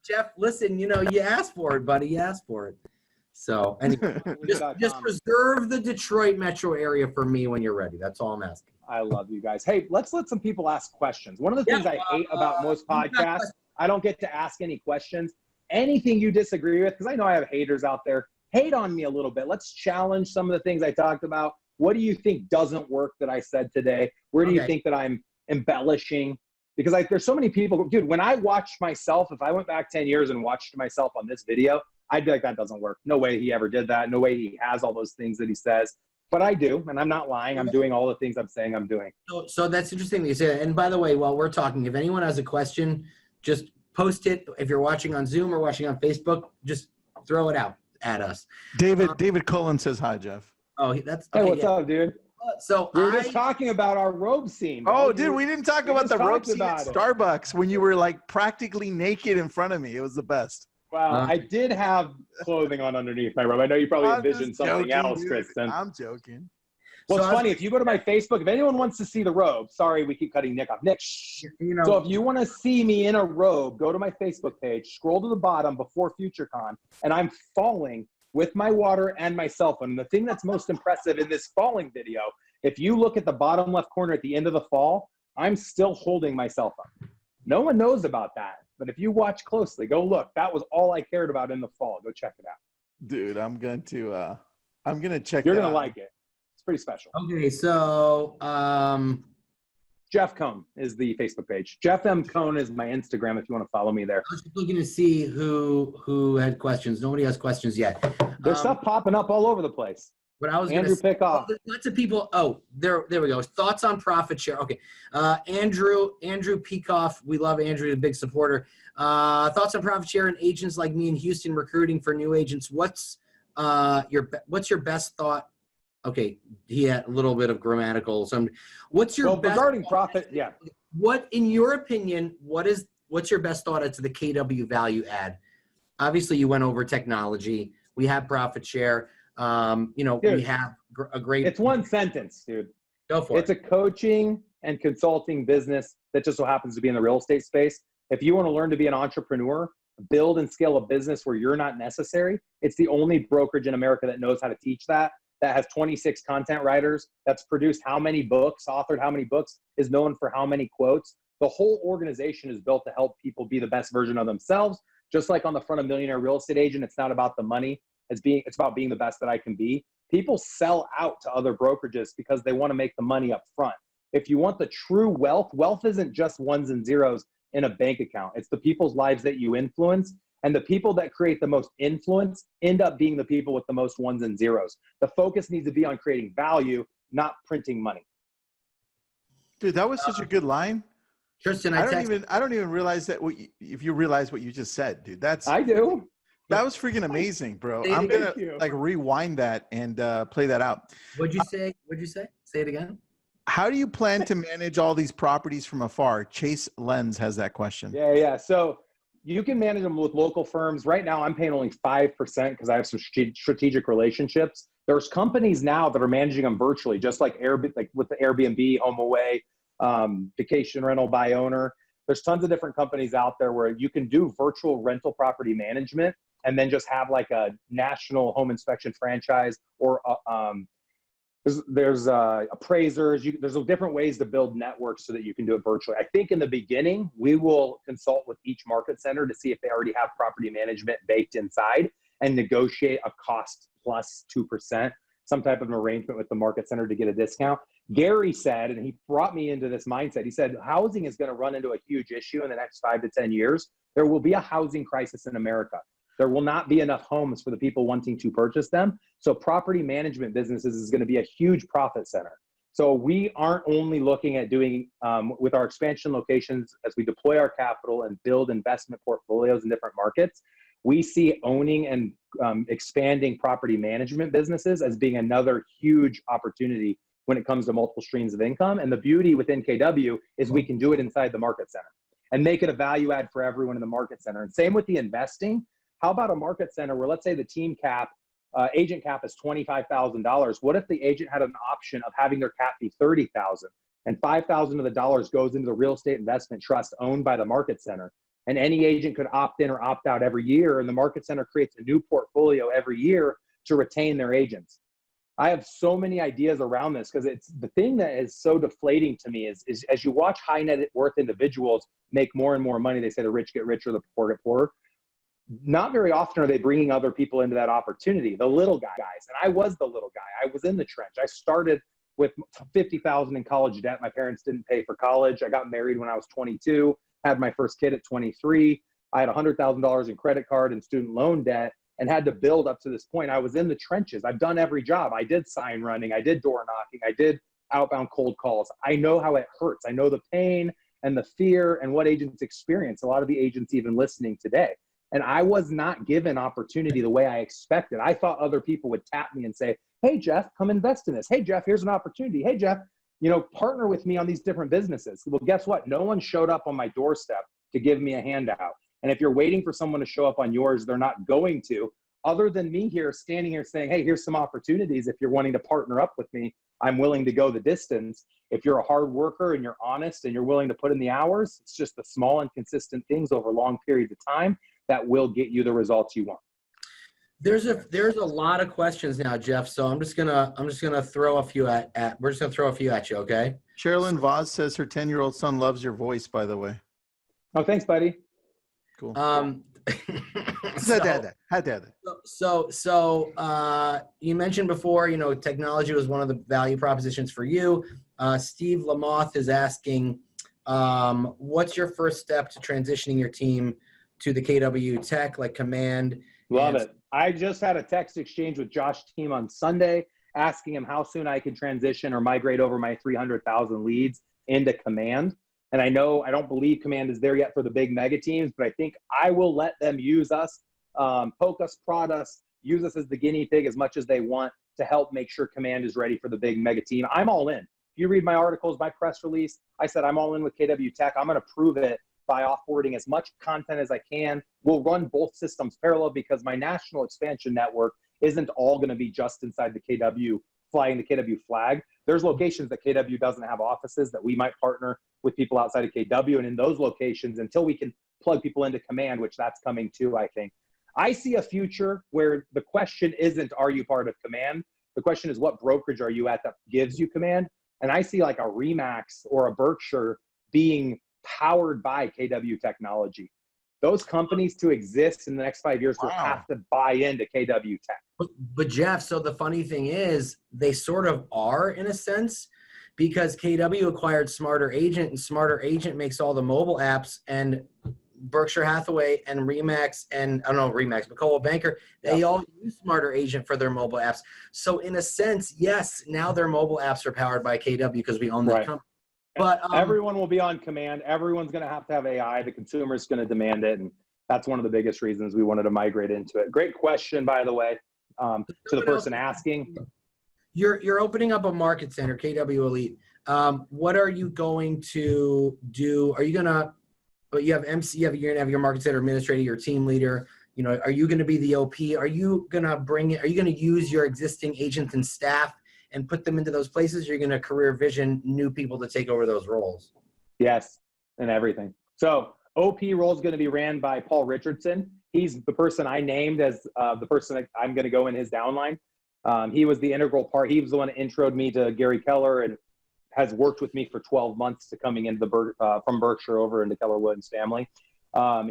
Jeff, listen, you asked for it, buddy. You asked for it. So anyway, just reserve the Detroit metro area for me when you're ready. That's all I'm asking. I love you guys. Hey, let's let some people ask questions. One of the things I hate about most podcasts, I don't get to ask any questions. Anything you disagree with, because I know I have haters out there, hate on me a little bit. Let's challenge some of the things I talked about. What do you think doesn't work that I said today? Where do you think that I'm embellishing? Because there's so many people, dude, when I watched myself, if I went back 10 years and watched myself on this video, I'd be like, that doesn't work. No way he ever did that. No way he has all those things that he says. But I do, and I'm not lying. I'm doing all the things I'm saying I'm doing. So that's interesting that you say that. And by the way, while we're talking, if anyone has a question, just post it. If you're watching on Zoom or watching on Facebook, just throw it out at us. David Cohn says hi, Jeff. Oh, that's okay. Hey, what's up, dude? So we were just talking about our robe scene. Oh, dude, we didn't talk about the robe scene at Starbucks when you were like practically naked in front of me. It was the best. Wow, I did have clothing on underneath my robe. I know you probably envisioned something else, Tristan. I'm joking. Well, it's funny. If you go to my Facebook, if anyone wants to see the robe, sorry, we keep cutting Nick off. Nick, shh. So if you want to see me in a robe, go to my Facebook page, scroll to the bottom before FutureCon, and I'm falling with my water and my cell phone. And the thing that's most impressive in this falling video, if you look at the bottom left corner at the end of the fall, I'm still holding my cell phone. No one knows about that. But if you watch closely, go look. That was all I cared about in the fall. Go check it out. Dude, I'm going to check You're that going to out. like it. It's pretty special. Okay, so Jeff Cohn is the Facebook page. Jeff M. Cohn is my Instagram if you want to follow me there. I was just looking to see who had questions. Nobody has questions yet. There's stuff popping up all over the place. But I was Andrew Pickoff. Lots of people. Oh, there we go. Thoughts on profit share. Okay. Andrew Peacoff. We love Andrew, a big supporter. Thoughts on profit share and agents like me in Houston recruiting for new agents. What's your best thought? Okay, he had a little bit of grammatical. What's your best regarding thought? profit? Yeah. What, in your opinion, what's your best thought as to the KW value add? Obviously, you went over technology. We have profit share. Dude, we have a great. It's one sentence, dude. Go for it. It's a coaching and consulting business that just so happens to be in the real estate space. If you want to learn to be an entrepreneur, build and scale a business where you're not necessary, it's the only brokerage in America that knows how to teach that has 26 content writers, that's produced how many books, authored how many books, is known for how many quotes. The whole organization is built to help people be the best version of themselves. Just like on the front of Millionaire Real Estate Agent, it's not about the money. It's about being the best that I can be. People sell out to other brokerages because they want to make the money up front. If you want the true wealth isn't just ones and zeros in a bank account. It's the people's lives that you influence. And the people that create the most influence end up being the people with the most ones and zeros. The focus needs to be on creating value, not printing money. Dude, that was such a good line. Tristan, I don't even realize that if you realize what you just said, dude. I do. That was freaking amazing, bro. I'm gonna rewind that and play that out. What'd you say? Say it again. How do you plan to manage all these properties from afar? Chase Lenz has that question. Yeah. So you can manage them with local firms. Right now, I'm paying only 5% because I have some strategic relationships. There's companies now that are managing them virtually, just like with the Airbnb, HomeAway, vacation rental by owner. There's tons of different companies out there where you can do virtual rental property management and then just have like a national home inspection franchise, or there's appraisers. There's different ways to build networks so that you can do it virtually. I think in the beginning, we will consult with each market center to see if they already have property management baked inside and negotiate a cost plus 2%, some type of an arrangement with the market center to get a discount. Gary said, and he brought me into this mindset, he said, housing is going to run into a huge issue in the next 5 to 10 years. There will be a housing crisis in America. There will not be enough homes for the people wanting to purchase them. So property management businesses is going to be a huge profit center. So we aren't only looking at doing with our expansion locations as we deploy our capital and build investment portfolios in different markets. We see owning and expanding property management businesses as being another huge opportunity when it comes to multiple streams of income. And the beauty within KW is we can do it inside the market center and make it a value add for everyone in the market center. And same with the investing. How about a market center where, let's say, the team cap, agent cap is $25,000. What if the agent had an option of having their cap be $30,000 and $5,000 of the dollars goes into the real estate investment trust owned by the market center? And any agent could opt in or opt out every year, and the market center creates a new portfolio every year to retain their agents. I have so many ideas around this because it's the thing that is so deflating to me is as you watch high net worth individuals make more and more money, they say the rich get richer, the poor get poorer. Not very often are they bringing other people into that opportunity, the little guys. And I was the little guy. I was in the trench. I started with $50,000 in college debt. My parents didn't pay for college. I got married when I was 22, had my first kid at 23. I had $100,000 in credit card and student loan debt and had to build up to this point. I was in the trenches. I've done every job. I did sign running. I did door knocking. I did outbound cold calls. I know how it hurts. I know the pain and the fear and what agents experience. A lot of the agents even listening today. And I was not given opportunity the way I expected. I thought other people would tap me and say, hey, Jeff, come invest in this. Hey, Jeff, here's an opportunity. Hey, Jeff, partner with me on these different businesses. Well, guess what? No one showed up on my doorstep to give me a handout. And if you're waiting for someone to show up on yours, they're not going to, other than me here, standing here saying, hey, here's some opportunities if you're wanting to partner up with me. I'm willing to go the distance. If you're a hard worker and you're honest and you're willing to put in the hours, it's just the small and consistent things over long periods of time that will get you the results you want. There's a lot of questions now, Jeff. So I'm just gonna throw a few we're just gonna throw a few at you, okay? Sherilyn Voss says her 10-year-old son loves your voice, by the way. Oh, thanks, buddy. Cool. So you mentioned before, you know, technology was one of the value propositions for you. Steve Lamoth is asking, what's your first step to transitioning your team to the KW tech, like Command? Love it. I just had a text exchange with Josh Team on Sunday, asking him how soon I could transition or migrate over my 300,000 leads into Command. And I don't believe Command is there yet for the big mega teams, but I think I will let them use us, poke us, prod us, use us as the guinea pig as much as they want to help make sure Command is ready for the big mega team. I'm all in. If you read my articles, my press release, I said I'm all in with KW Tech. I'm going to prove it by offboarding as much content as I can. We'll run both systems parallel because my national expansion network isn't all going to be just inside the KW, flying the KW flag. There's locations that KW doesn't have offices that we might partner with people outside of KW. And in those locations, until we can plug people into Command, which that's coming too, I think. I see a future where the question isn't, are you part of Command? The question is, what brokerage are you at that gives you Command? And I see like a Remax or a Berkshire being powered by KW technology. Those companies to exist in the next 5 years will have to buy into KW Tech. But Jeff, so the funny thing is, they sort of are in a sense, because KW acquired Smarter Agent, and Smarter Agent makes all the mobile apps, and Berkshire Hathaway and Remax and I don't know Remax, but Coldwell Banker, they all use Smarter Agent for their mobile apps. So in a sense, yes, now their mobile apps are powered by KW because we own the company. But everyone will be on Command. Everyone's going to have AI. The consumer is going to demand it, and that's one of the biggest reasons we wanted to migrate into it. Great question, by the way, to the person asking. You're opening up a market center, KW Elite. What are you going to do? Are you going to? But you have MC. You're going to have your market center administrator, your team leader. You know, are you going to be the OP? Are you going to bring it? Are you going to use your existing agents and staff and put them into those places? You're going to career vision new people to take over those roles? Yes, and everything. So OP role is going to be ran by Paul Richardson. He's the person I named as the person I'm going to go in his downline. He was the integral part. He was the one that introed me to Gary Keller and has worked with me for 12 months to coming into from Berkshire over into Keller Williams family.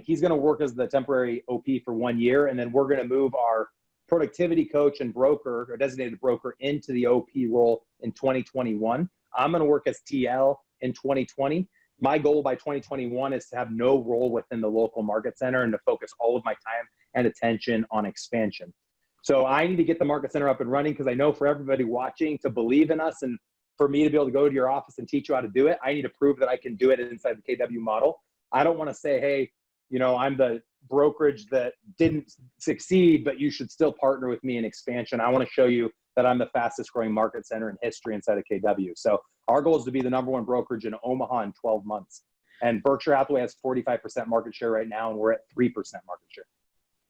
He's going to work as the temporary OP for 1 year, and then we're going to move our productivity coach and broker or designated broker into the OP role in 2021. I'm going to work as TL in 2020. My goal by 2021 is to have no role within the local market center and to focus all of my time and attention on expansion. So I need to get the market center up and running because I know for everybody watching to believe in us and for me to be able to go to your office and teach you how to do it, I need to prove that I can do it inside the KW model. I don't want to say, hey, you know, I'm the brokerage that didn't succeed, but you should still partner with me in expansion. I want to show you that I'm the fastest growing market center in history inside of KW. So our goal is to be the #1 brokerage in Omaha in 12 months. And Berkshire Hathaway has 45% market share right now, and we're at 3% market share.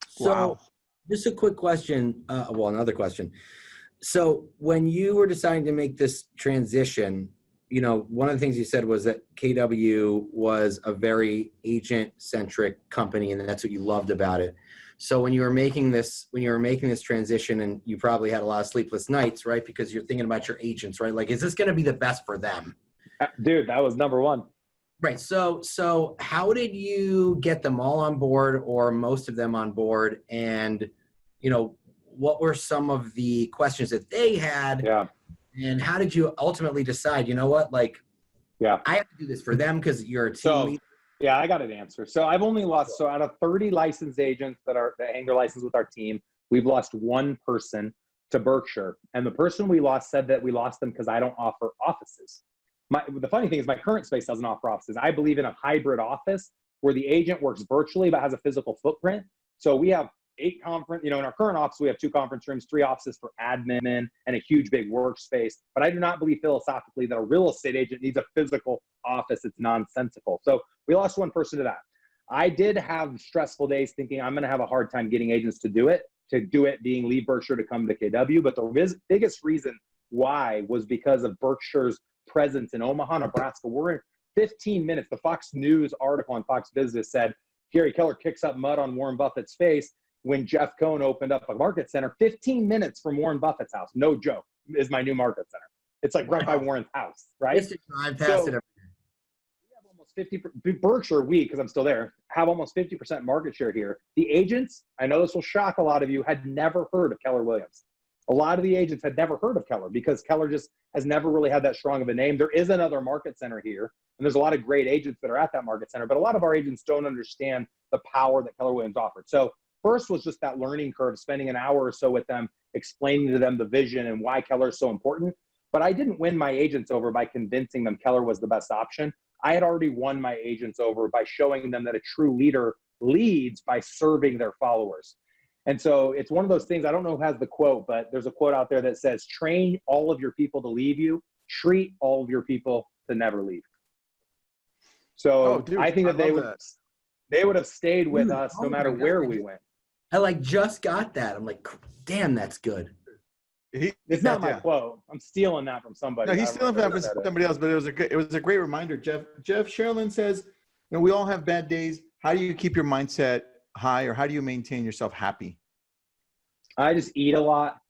So just a quick question. Another question. So when you were deciding to make this transition, you know, one of the things you said was that KW was a very agent-centric company, and that's what you loved about it. So when you were making this transition, and you probably had a lot of sleepless nights, right? Because you're thinking about your agents, right? Like, is this going to be the best for them? Dude, that was #1. Right. So how did you get them all on board, or most of them on board? And, you know, what were some of the questions that they had? Yeah. And how did you ultimately decide, you know what, like, I have to do this for them because you're a team leader? Yeah, I got an answer. So I've only lost, out of 30 licensed agents that hang their license with our team, we've lost one person to Berkshire. And the person we lost said that we lost them because I don't offer offices. The funny thing is my current space doesn't offer offices. I believe in a hybrid office where the agent works virtually but has a physical footprint. So we have 8 in our current office, we have 2 conference rooms, 3 offices for admin, and a huge big workspace. But I do not believe philosophically that a real estate agent needs a physical office. It's nonsensical. So we lost one person to that. I did have stressful days thinking I'm going to have a hard time getting agents to do it being leave Berkshire to come to KW. But the biggest reason why was because of Berkshire's presence in Omaha, Nebraska. We're in 15 minutes. The Fox News article on Fox Business said Gary Keller kicks up mud on Warren Buffett's face when Jeff Cohn opened up a market center 15 minutes from Warren Buffett's house. No joke, is my new market center. It's like right by Warren's house, right? Just to drive past it every day. We have almost 50, Berkshire, because I'm still there, have almost 50% market share here. The agents, I know this will shock a lot of you, had never heard of Keller Williams. A lot of the agents had never heard of Keller because Keller just has never really had that strong of a name. There is another market center here, and there's a lot of great agents that are at that market center, but a lot of our agents don't understand the power that Keller Williams offered. So first was just that learning curve, spending an hour or so with them, explaining to them the vision and why Keller is so important. But I didn't win my agents over by convincing them Keller was the best option. I had already won my agents over by showing them that a true leader leads by serving their followers. And so it's one of those things, I don't know who has the quote, but there's a quote out there that says, train all of your people to leave you, treat all of your people to never leave. So I think that they would have stayed with us no matter where we went. I like just got that. I'm like, damn, that's good. It's not my quote. I'm stealing that from somebody. No, he's stealing that from somebody else, but it was a great reminder. Jeff Sherilyn says, we all have bad days. How do you keep your mindset high, or how do you maintain yourself happy? I just eat a lot.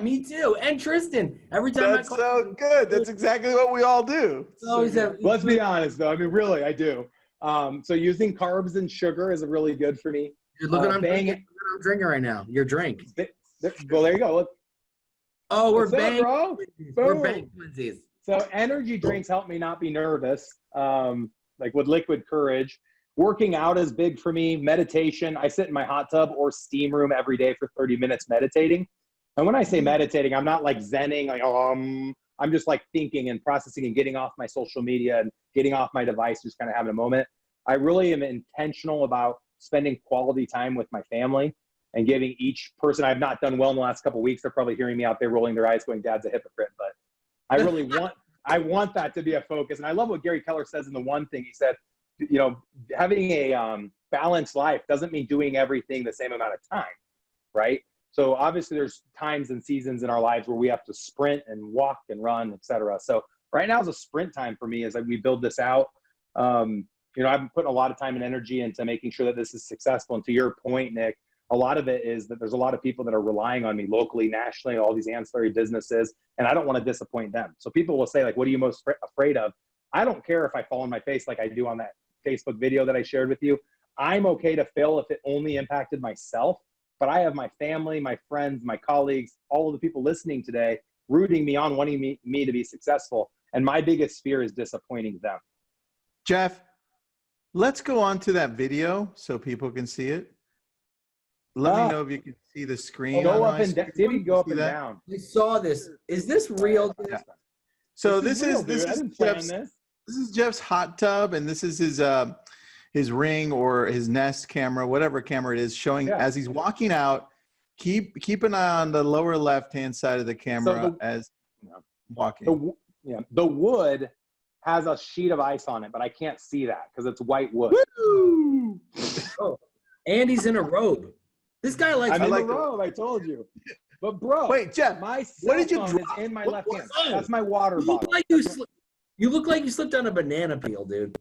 Me too. And Tristan. Every time That's so good. That's exactly what we all do. Let's be honest, though. I mean, really, I do. So using carbs and sugar is really good for me. You're looking I'm drinking right now. Your drink. Well, there you go. Look. Oh, we're bang. We're bang twinsies. So energy drinks help me not be nervous, like with liquid courage. Working out is big for me. Meditation. I sit in my hot tub or steam room every day for 30 minutes meditating. And when I say meditating, I'm not like zenning, like, I'm just like thinking and processing and getting off my social media and getting off my device, just kind of having a moment. I really am intentional about spending quality time with my family and giving each person. I've not done well in the last couple of weeks. They're probably hearing me out there rolling their eyes going, Dad's a hypocrite. But I really I want that to be a focus. And I love what Gary Keller says in the one thing. He said, having a balanced life doesn't mean doing everything the same amount of time, right? So obviously there's times and seasons in our lives where we have to sprint and walk and run, et cetera. So right now is a sprint time for me as we build this out. I've put a lot of time and energy into making sure that this is successful. And to your point, Nick, a lot of it is that there's a lot of people that are relying on me locally, nationally, all these ancillary businesses, and I don't want to disappoint them. So people will say, like, what are you most afraid of? I don't care if I fall on my face like I do on that Facebook video that I shared with you. I'm okay to fail if it only impacted myself, but I have my family, my friends, my colleagues, all of the people listening today, rooting me on, wanting me to be successful. And my biggest fear is disappointing them. Jeff, let's go on to that video so people can see it. Let me know if you can see the screen. Go up and down. See if you can go up and down. I saw this. Is this real? Yeah. So this is Jeff's hot tub, and this is his Ring or his Nest camera, whatever camera it is, showing as he's walking out. Keep an eye on the lower left-hand side of the camera as walking. The wood has a sheet of ice on it, but I can't see that because it's white wood. Woo! And he's in a robe. This guy likes. I'm in the robe. I told you. But bro, wait, Jeff, my cell phone is in my left hand. That's my water bottle. You look like you slipped on a banana peel, dude.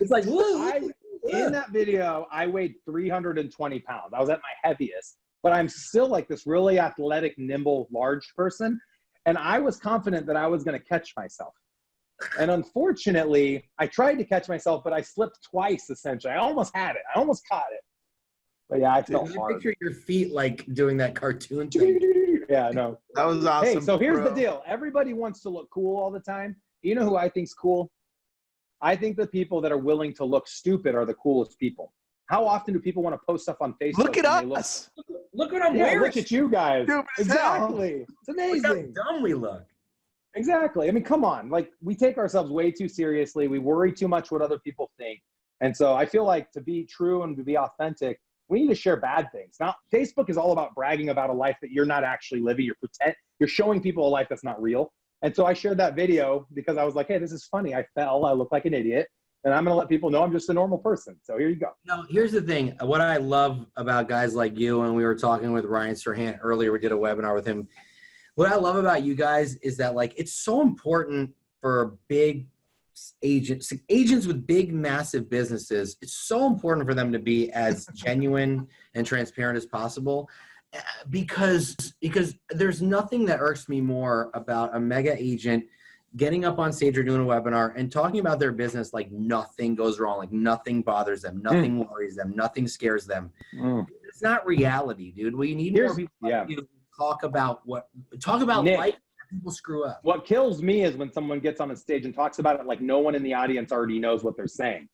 It's like, in that video, I weighed 320 pounds. I was at my heaviest, but I'm still like this really athletic, nimble, large person. And I was confident that I was going to catch myself. And unfortunately, I tried to catch myself, but I slipped twice, essentially. I almost had it. I almost caught it. But yeah, I felt hard. Picture your feet like doing that cartoon thing. Yeah, no. That was awesome. Hey, so here's the deal. Everybody wants to look cool all the time. You know who I think's cool? I think the people that are willing to look stupid are the coolest people. How often do people want to post stuff on Facebook? Look at us. Look what I'm wearing. Look at you guys. Exactly. It's amazing. Look how dumb we look. Exactly. I mean, come on. Like, we take ourselves way too seriously. We worry too much what other people think. And so I feel like to be true and to be authentic, we need to share bad things. Now, Facebook is all about bragging about a life that you're not actually living. You're showing people a life that's not real. And so I shared that video because I was like, hey, this is funny. I fell. I look like an idiot. And I'm going to let people know I'm just a normal person. So here you go. Now, here's the thing. What I love about guys like you, and we were talking with Ryan Serhant earlier, we did a webinar with him. What I love about you guys is that, like, it's so important for big agents with big, massive businesses. It's so important for them to be as genuine and transparent as possible, because there's nothing that irks me more about a mega agent getting up on stage or doing a webinar and talking about their business like nothing goes wrong, like nothing bothers them, nothing worries them, nothing scares them. It's not reality, dude. We need more people like you to talk about Nick, life. People screw up. What kills me is when someone gets on a stage and talks about it like no one in the audience already knows what they're saying.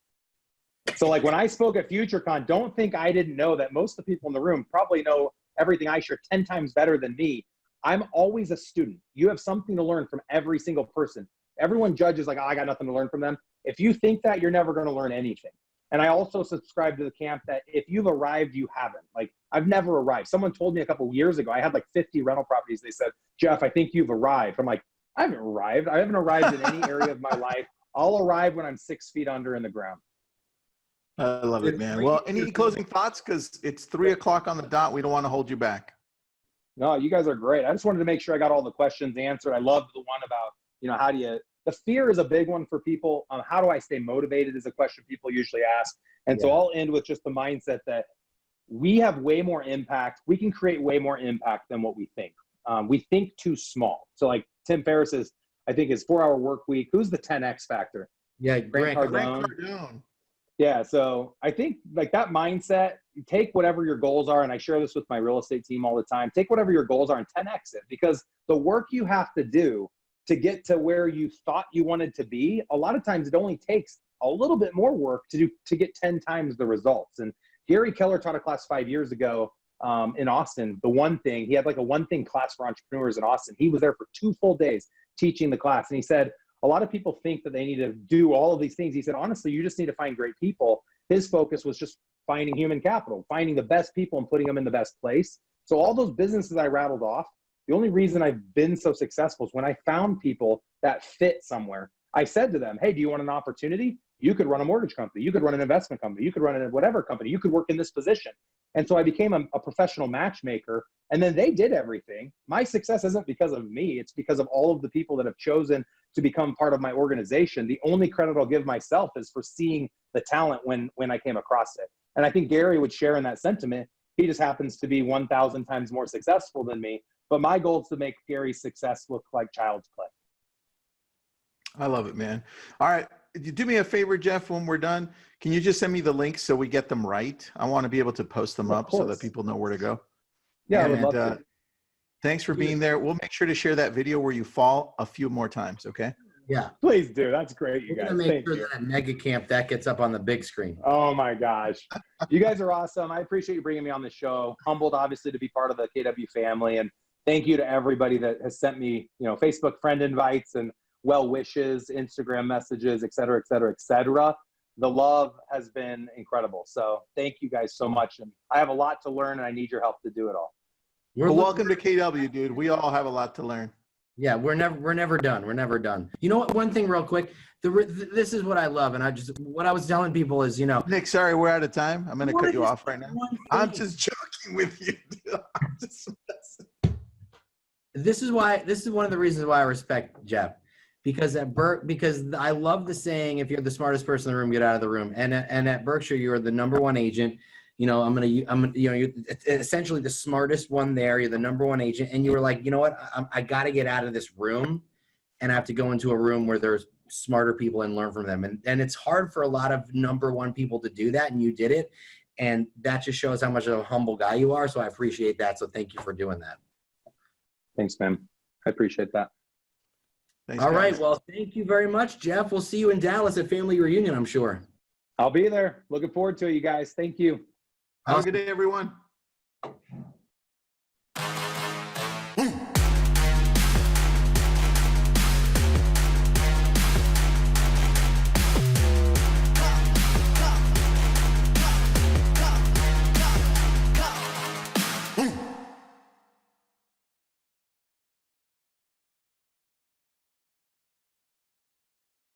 So like when I spoke at FutureCon, don't think I didn't know that most of the people in the room probably know everything I share 10 times better than me. I'm always a student. You have something to learn from every single person. Everyone judges like, oh, I got nothing to learn from them. If you think that, you're never going to learn anything. And I also subscribe to the camp that if you've arrived, you haven't. Like, I've never arrived. Someone told me a couple of years ago, I had like 50 rental properties. They said, Jeff, I think you've arrived. I'm like, I haven't arrived. I haven't arrived in any area of my life. I'll arrive when I'm 6 feet under in the ground. I love it, man. Well, any closing thoughts? Because it's 3 o'clock on the dot. We don't want to hold you back. No, you guys are great. I just wanted to make sure I got all the questions answered. I loved the one about, you know, how do you, the fear is a big one for people. How do I stay motivated is a question people usually ask. And so I'll end with just the mindset that we have way more impact. We can create way more impact than what we think. We think too small. So like Tim Ferriss's, I think his 4-hour work week. Who's the 10X factor? Yeah, Grant Cardone. Yeah, so I think like that mindset, you take whatever your goals are, and I share this with my real estate team all the time, take whatever your goals are and 10X it, because the work you have to do to get to where you thought you wanted to be, a lot of times it only takes a little bit more work to do to get 10 times the results. And Gary Keller taught a class 5 years ago in Austin. The one thing, he had like a one thing class for entrepreneurs in Austin. He was there for 2 full days teaching the class. And he said, a lot of people think that they need to do all of these things. He said, honestly, you just need to find great people. His focus was just finding human capital, finding the best people and putting them in the best place. So all those businesses I rattled off, the only reason I've been so successful is when I found people that fit somewhere. I said to them, hey, do you want an opportunity? You could run a mortgage company. You could run an investment company. You could run a whatever company. You could work in this position. And so I became a professional matchmaker. And then they did everything. My success isn't because of me. It's because of all of the people that have chosen to become part of my organization. The only credit I'll give myself is for seeing the talent when I came across it. And I think Gary would share in that sentiment. He just happens to be 1,000 times more successful than me. But my goal is to make Gary's success look like child's play. I love it, man. All right. You do me a favor, Jeff, when we're done, can you just send me the links so we get them right? I want to be able to post them up so that people know where to go. Yeah, and, I would love to. Thanks for being there. We'll make sure to share that video where you fall a few more times, okay? Yeah. Please do. That's great, you guys. Make sure that mega camp that gets up on the big screen. Oh my gosh. You guys are awesome. I appreciate you bringing me on the show. Humbled, obviously, to be part of the KW family. And thank you to everybody that has sent me, you know, Facebook friend invites and well wishes, Instagram messages, et cetera, et cetera, et cetera. The love has been incredible. So thank you guys so much. And I have a lot to learn and I need your help to do it all. Well, welcome to KW, dude. We all have a lot to learn. Yeah, we're never done. We're never done. You know what? One thing real quick, this is what I love. And what I was telling people is, you know, Nick, sorry, we're out of time. I'm going to cut you off right now. I'm just joking with you, dude. I'm just messing. This is one of the reasons why I respect Jeff. Because I love the saying, if you're the smartest person in the room, get out of the room. And at Berkshire, you're the #1 agent. You know, you're essentially the smartest one there. You're the #1 agent. And you were like, you know what? I got to get out of this room and I have to go into a room where there's smarter people and learn from them. And it's hard for a lot of #1 people to do that. And you did it. And that just shows how much of a humble guy you are. So I appreciate that. So thank you for doing that. Thanks, man. I appreciate that. Thanks, All right. guys. Well, thank you very much, Jeff. We'll see you in Dallas at family reunion, I'm sure. I'll be there. Looking forward to it, you guys. Thank you. Have a good day, everyone.